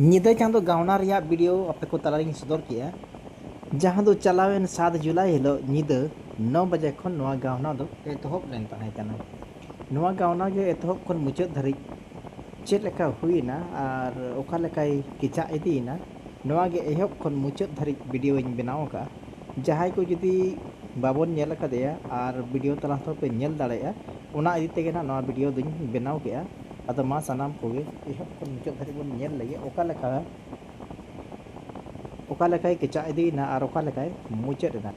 ᱧᱤᱫᱟᱹ ᱪᱟᱸᱫᱳ ᱜᱟᱣᱱᱟ ᱨᱮᱭᱟᱜ ᱵᱷᱤᱰᱤᱭᱳ ᱟᱯᱮ ᱠᱚ ᱛᱟᱞᱟᱨᱤᱧ ᱥᱚᱫᱚᱨ ᱠᱮᱜᱼᱟ, ᱡᱟᱦᱟᱸ ᱫᱚ ᱪᱟᱞᱟᱣᱮᱱ 7 ᱡᱩᱞᱟᱭ ᱦᱤᱞᱳᱜ ᱧᱤᱫᱟᱹ 9 ᱵᱟᱡᱮ ᱠᱷᱚᱱ ᱱᱚᱣᱟ ᱜᱟᱣᱱᱟ ᱫᱚ ᱮᱛᱚᱦᱚᱵ ᱞᱮᱱ ᱛᱟᱦᱮᱸ ᱠᱟᱱᱟ। ᱱᱚᱣᱟ ᱜᱟᱣᱱᱟ ᱜᱮ ᱮᱛᱚᱦᱚᱵ ᱠᱷᱚᱱ ᱢᱩᱪᱟᱹᱫ ᱫᱷᱟᱹᱨᱤᱡ ᱪᱮᱫ ᱞᱮᱠᱟ ᱦᱩᱭᱮᱱᱟ ᱟᱨ ᱚᱠᱟ ᱞᱮᱠᱟᱭ ᱠᱮᱪᱟᱜ ᱤᱫᱤᱭᱮᱱᱟ, ᱱᱚᱣᱟ ᱜᱮ ᱮᱦᱚᱵ ᱠᱷᱚᱱ ᱢᱩᱪᱟᱹᱫ ᱫᱷᱟᱹᱨᱤᱡ ᱵᱷᱤᱰᱤᱭᱳᱧ ᱵᱮᱱᱟᱣ ᱟᱠᱟᱜᱼᱟ। ᱡᱟᱦᱟᱸᱭ ᱠᱚ ᱡᱩᱫᱤ ᱵᱟᱵᱚᱱ ᱧᱮᱞ ᱟᱠᱟᱫᱮᱭᱟ ᱟᱨ ᱵᱷᱤᱰᱤᱭᱳ ᱛᱟᱞᱟ ᱛᱮᱦᱚᱸ ᱯᱮ ᱧᱮᱞ ᱫᱟᱲᱮᱭᱟᱜᱼᱟ, ᱚᱱᱟ ᱤᱫᱤ ᱛᱮᱜᱮ ᱱᱟᱜ ᱱᱚᱣᱟ ᱵᱷᱤᱰᱤᱭᱳ ᱫᱚᱧ ᱵᱮᱱᱟᱣ ᱠᱮᱜᱼᱟ। ᱟᱫᱚ ᱢᱟ ᱥᱟᱱᱟᱢ ᱠᱚᱜᱮ ᱮᱦᱚᱵ ᱠᱷᱚᱱ ᱢᱩᱪᱟᱹᱫ ᱫᱷᱟᱹᱨᱤᱡ ᱵᱚᱱ ᱧᱮᱞ ᱞᱮᱜᱮ ᱚᱠᱟ ᱞᱮᱠᱟᱭ ᱠᱮᱪᱟᱜ ᱤᱫᱤᱭᱮᱱᱟ ᱟᱨ ᱚᱠᱟ ᱞᱮᱠᱟᱭ ᱢᱩᱪᱟᱹᱫ ᱮᱱᱟ।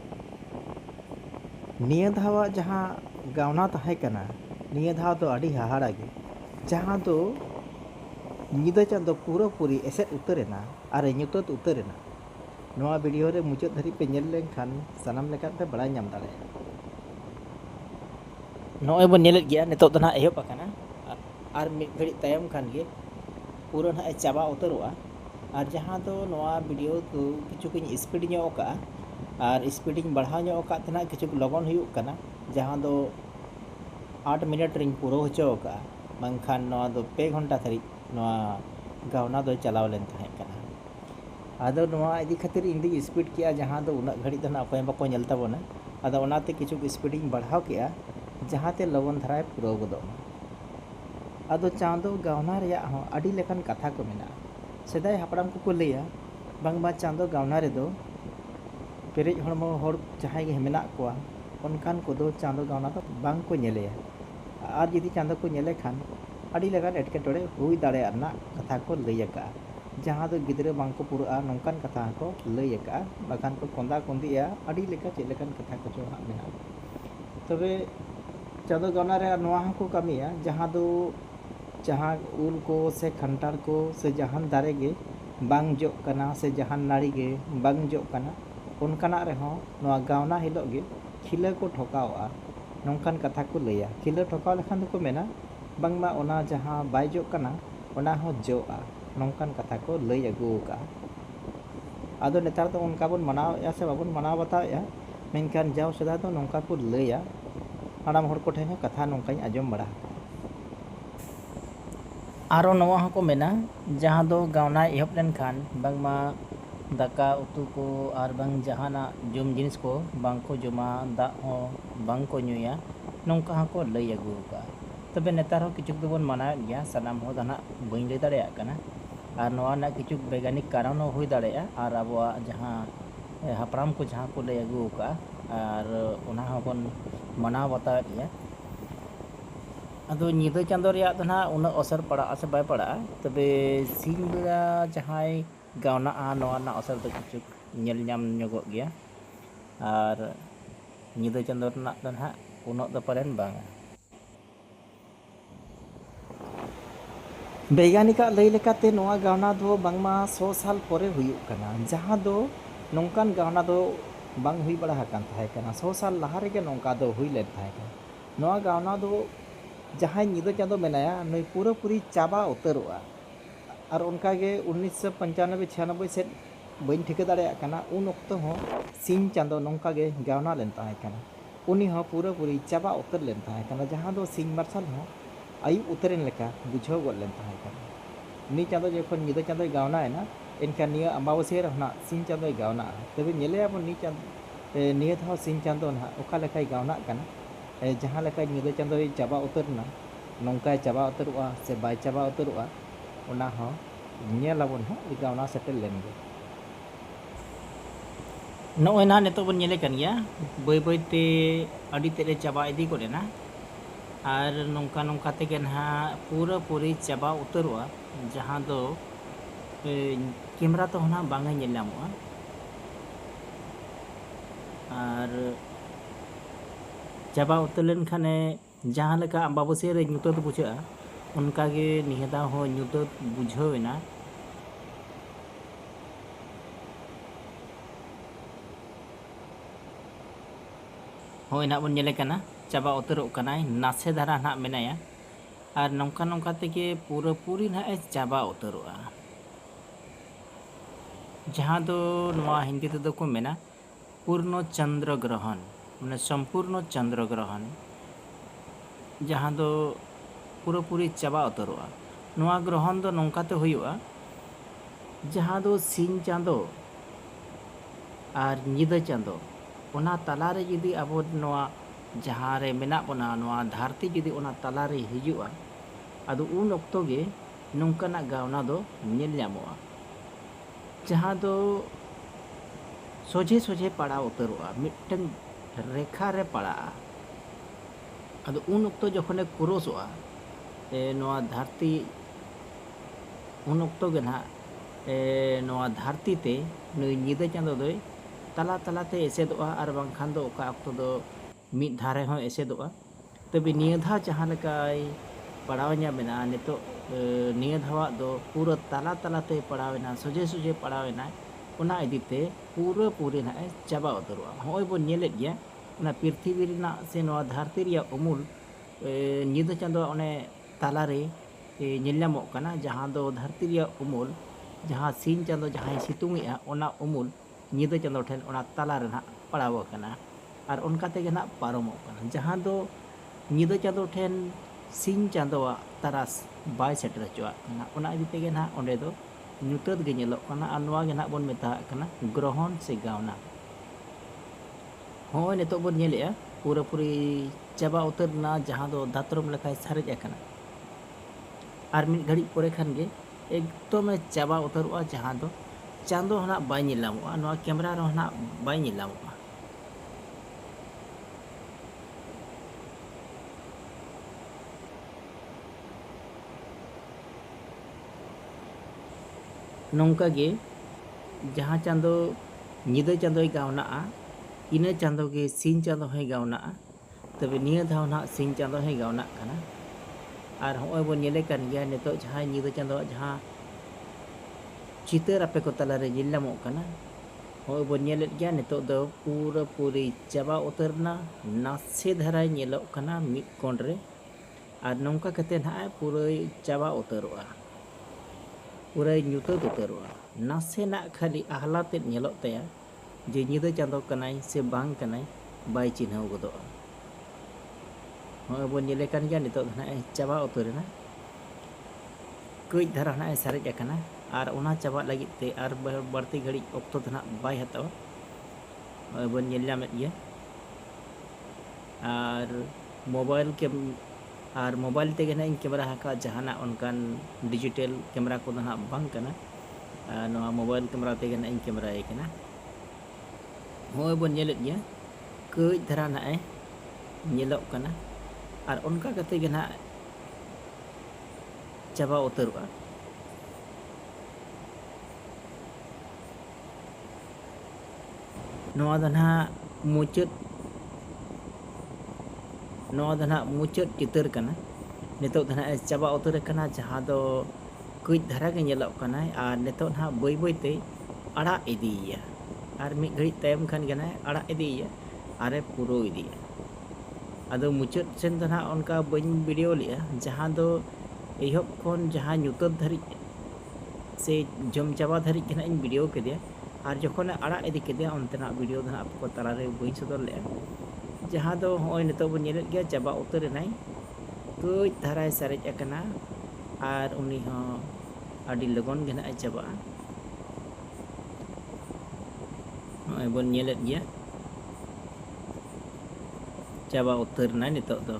ᱱᱤᱭᱟᱹ ᱫᱷᱟᱣᱟᱜ ᱡᱟᱦᱟᱸ ᱜᱟᱣᱱᱟ ᱛᱟᱦᱮᱸ ᱠᱟᱱᱟ, ᱱᱤᱭᱟᱹ ᱫᱷᱟᱣ ᱫᱚ ᱟᱹᱰᱤ ᱦᱟᱦᱟᱲᱟ ᱜᱮ, ᱡᱟᱦᱟᱸ ᱫᱚ ᱧᱤᱫᱟᱹ ᱪᱟᱸᱫᱳ ᱯᱩᱨᱟᱹᱯᱩᱨᱤ ᱮᱥᱮᱫ ᱩᱛᱟᱹᱨᱮᱱᱟ ᱟᱨ ᱧᱩᱛᱟᱹᱛ ᱩᱛᱟᱹᱨᱮᱱᱟ। ᱱᱚᱣᱟ ᱵᱷᱤᱰᱤᱭᱳ ᱨᱮ ᱢᱩᱪᱟᱹᱫ ᱫᱷᱟᱹᱨᱤᱡ ᱯᱮ ᱧᱮᱞ ᱞᱮᱱᱠᱷᱟन ᱥᱟᱱᱟᱢ ᱞᱮᱠᱟᱱ ᱯᱮ ᱵᱟᱲᱟᱭ ᱧᱟᱢ ᱫᱟᱲᱮᱭᱟᱜᱼᱟ। ᱱᱚᱜᱼᱚᱭ ᱵᱚᱱ ᱧᱮᱞᱮᱫ ᱜᱮᱭᱟ, ᱱᱤᱛᱚᱜ ᱫᱚ ᱱᱟᱦᱟᱜ ᱮᱦᱚᱵ ᱟᱠᱟᱱᱟ ᱟᱨ ᱢᱤᱫ ᱜᱷᱟᱹᱲᱤᱡ ᱛᱟᱭᱚᱢ ᱠᱷᱟᱱ ᱜᱮ पूरा ना चाबा उतरोगा। और जहाँ तो नवा वीडियो तो किचुकिन स्पीड ᱧᱚᱜ ᱟᱠᱟᱜᱼᱟ और स्पीडिंग बढ़ाव ᱧᱚᱜ ᱟᱠᱟᱫ ᱛᱮ ᱱᱟᱜ किचुक लगन हुयुक कना, जहाँ दो 8 मिनट रिंग पूरा होचो आकागᱼᱟ, बांखान नवा दो 2 घंटा धरि नवा गावना दो चलाव लेन तहें कना। आदो नवा इदी खातिर इंदी स्पीड किया, जहाँ दो उना घड़ी दो ना अकोय बाको नेल ताबोना, आदो ओनाते किचुक स्पीडिंग बढ़ाव किया, जहाँ ते लगन धराय पूरा गदोमा। आदो चांदो गावना रेया हो अडी लेकन कथा को मेना। सेदाय हापड़ाम को लैया बांगबा चांदो गावना रे दो पेरेज हड़मो हड़ जहां गे मेना कोआ उनकान को दो चांदो गावना तो बांग को नेलेया। और यदि चांदो को नेले खान अडी लेकन एटकेटोड़े हुई दाड़े ना कथा को लैया, जहाँ दो गिद्रे बांग को पुरा नौकान कथा को लैया, बाखान को कोंदा कोंदिया अडी लेका चेक लेकन कथा को जो हाँ मेना। तबे चांदो गावना रे नोआ को कमिया, जहाँ दो जहाँ उल को से खंटार को से जहाँ दारे गे बांग जो कना से जहाँ नाड़ी गे बांग जो कना, उनकाना रे हो नोआ गावना हिलो गे खिला को ठोकावा नौकान कथा को लैया। खिला ठोकाव लेखान को मेना बांगमा ओना जहाँ बाय जो कना ओना हो जोआ, नौकान कथा को लई अगू का। आदो नेतार तो उनका बन मनाव या से बाबन मनाव बताया, मेनखान जाओ सदा तो नौका को लैया, हाड़ाम हड़ को ठेन कथा नौकाई आजम बड़ा। आरो नवा हको मेना, जहाँ दो गावना एहब लेनखान बांगमा दाका उतु को और बांग जहाना जम जिनिस को बांग को जमा दा हो बांग को नुया, नौका हको लई अगू का। तबे नेतार हो किचुक दोबन मनाव गया, सनाम हो दाना बइन लई दाड़ेया कना। और नवा ना किचुक वैज्ञानिक कारण हो हुई दाड़ेया, और अबवा जहाँ हापड़ाम को जहाँ को लई अगू का और ओना होबन मनाव बताव गया। अदो निदा चांदो रेया तो ना उन असर पड़ा से बाय पड़ा, तबे सिंह बेड़ा जहाँ गावना नवा ना असर तो किचुक नेल नाम ᱧᱚᱜᱚᱜ गया। और निदा चांदो ना तो ना उन दो परेन बांगा। वैज्ञानिक लई लेकाते नवा गावना दो बांगमा 100 साल परे हुयुक कना, जहाँ दो नौकान गावना दो बांग हुई बड़ा हकान थाहे कना। 100 साल लहा रेगे नौका दो हुई लेन थाहे कना। नवा गावना दो जहाँ निदा चांदो मेनाया नई पूरा पूरी चाबा उतरोआ। और उनका गे 1995-96 से बइन ठिका दाड़ेया कना, उन ऑक्तो हो सिंह चांदो नौका गे गावना लेन ताहे कना, उनी हो पूरा पूरी चाबा उतर लेन ताहे कना, जहाँ दो सिंह मार्शल हो आयु उतरेन लेका बुझाव गो लेन ताहे कना। नी चांदो जखन निदा चांदो गावना है ना, इनका निया अमावस्या रहना सिंह चांदो गावना। तबे नेले अब नी चांदो निया था सिंह चांदो ना ओका लेकाय गावना कना, जहाँ लेका निदा चांदो चाबा उतरना नौका चाबा उतरुआ से बाय चाबा उतरुआ, ओना हो नेलाबन हो गावना सेटल लेन गे। नोय ना नेतो बन नेले कन गया, बय बयते अडी तेरे चाबा इदी कोरेना, और नौका नौका तेगे ना पूरा पूरी चाबा उतरुआ, जहाँ दो कैमरा तो होना बांगा नेल नामुआ। और चाबा उतर लेन खाने जहाँ लेका अम्बाबस्या रे ᱧᱩᱛᱟᱹᱛ बुझाᱹᱜᱼᱟ, उनका गे निहदा हो ᱧᱩᱛᱟᱹᱛ बुझाᱹवेना। होय ना बन नेले कना चाबा उतरोग कनाय, नासे धारा ना मेनाया, और नौका नौका तेगे पूरा पूरी ना चाबा उतरोआ। जहाँ दो नवा हिंदी तेदो को मेना पूर्ण चंद्र ग्रहण, माने संपूर्ण चंद्र ग्रहण, जहाँ दो पूरा पूरी चाबा उतरोआ। नवा ग्रहण दो नौकाते हुयुआ, जहाँ दो सिंह चांदो और ᱧᱤᱫᱟᱹ चांदो ओना तलारे जुदी आबो नोआ जहाँ रे मेना बोना नोआ धरती जुदी ओना तलारे हिजुआ आदो उन ऑक्तो गे नोंकाना गावना दो नेल ᱧᱟᱢᱚᱜᱼᱟ जहाँ दो सोझे सोझे पड़ा उतरोआ मिट्टन रेखा रे पड़ा आदो उन ऑक्तो जखने क्रॉसोआ नोआ धरती उन ऑक्तो गे ना नोआ धरती ते नुई ᱧᱤᱫᱟᱹ चांदो दोय तला तलाते एसेदोआ और बांखान दो ओका ऑक्तो दो मिद धारे हों एसेदोआ तबे निया धा जहाँ लेकाय पड़ावना मेना नितो निया धावा दो पूरा तला तलाते पड़ावना सोझे सोझे पड़ावना ओना इदीते पूरा पूरे ना चाबा उतरोआ होय बो नेलेद गया ओना पृथ्वी रिना से नोआ धरती रिया उमुल ᱧᱤᱫᱟᱹ चांदो ओने तलारे नेल ᱧᱟᱢᱚᱜ कना जहाँ दो धरती रिया उमुल जहाँ सिंह चांदो जहाँ सितुंगेआ ओना उमुल ᱧᱤᱫᱟᱹ चांदो ठेन ओना तला रे ना पड़ाव कना और उनका तेगे ना पारमोग कना जहाँ दो ᱧᱤᱫᱟᱹ चांदो ठेन सिंह चांदोआ तरास बाय सेटर हचुआ कना ओना इदि तेगे ना ओंडे दो ᱧᱩᱛᱟᱹᱛ गे ñेलोग कना और नोआ गे ना बोन मेताग कना ग्रहण से गावना होय नितो बोन ñेलेआ पूरा पूरी चाबा उतरना जहाँ दो दातरम लेखाय सारेज अकना और मिद घड़ी पोरे खान गे एकदम चाबा उतरोआ जहाँ दो चांदो हना बाय ñेलामोआ नोआ कैमरा रे हना बाय ñेलामोआ नौका गे जहाँ चांदो ᱧᱤᱫᱟᱹ चांदोय गावना इना चांदो गे सिंह चांदो है गावना तबे निया धाव ना सिंह चांदो है गावना कना और होय बो ñेले कान गया नितो जहाँ ᱧिदᱟᱹ चांदो जहाँ चितर आपे को तला रे ñेल ᱧᱟᱢᱚᱜ कना होय बो ñेलेद गया नितो दो पूरा पूरी चाबा उतरना नासे धराय ñेलोग कना मिद कोण रे और नौका कते ना पूरा चाबा उतरोआ पूरा ᱧᱩᱛᱟᱹᱛ उतरोआ नासे ना खाली आहलाते ñेलोग तया जे ᱧᱤᱫᱟᱹ चांदो कनाय से बांग कनाय बाय चिन्हाव गदोआ होय बो ñेले कान गया नितो ना चाबा उतरेना कई धारा ना सारेज अकना और ओना चाबा लगित ते और बढ़ती घड़ी ऑक्तो धना बाय हतावा होय बो ñेल ᱧᱟᱢᱮᱫ गया और मोबाइल के और मोबाइल तेगे ना इन कैमरा हका जहाना उनकान डिजिटल कैमरा को ना बांग कना नोआ मोबाइल कैमरा तेगे ना इन कैमरा ए कना होय बो ñेलेद गया कई धारा ना ñेलोग कना और उनका कते गे ना चाबा उतरोआ नोआ दना मुचत नोआ दना मुचत चितर कना नितो दना चाबा उतर कना जहाँ दो कई धारा गे ñेलोग कना और नितो ना बई बई ते आड़ा इदिया और मिद घड़ी तायम खान गे ना आड़ा इदिया आरे पुरो इदिया आदो मुचत सेन दना उनका बन वीडियो लिया जहाँ दो एहब खन जहाँ ᱧᱩᱛᱟᱹᱛ धरी से जम चाबा धरी के ना इन वीडियो के दिया और जखन आड़ा इदी के दिया उनतेना वीडियो दना आपको तला रे बई सदर ले जहाँ दो होय नितो बन ñेलेद गया चाबा उतर नाय कई धाराय सारेज अकना और उनी हो आडी लगन गे ना चाबा होय बन ñेलेद गया चाबा उतर ना नितो दो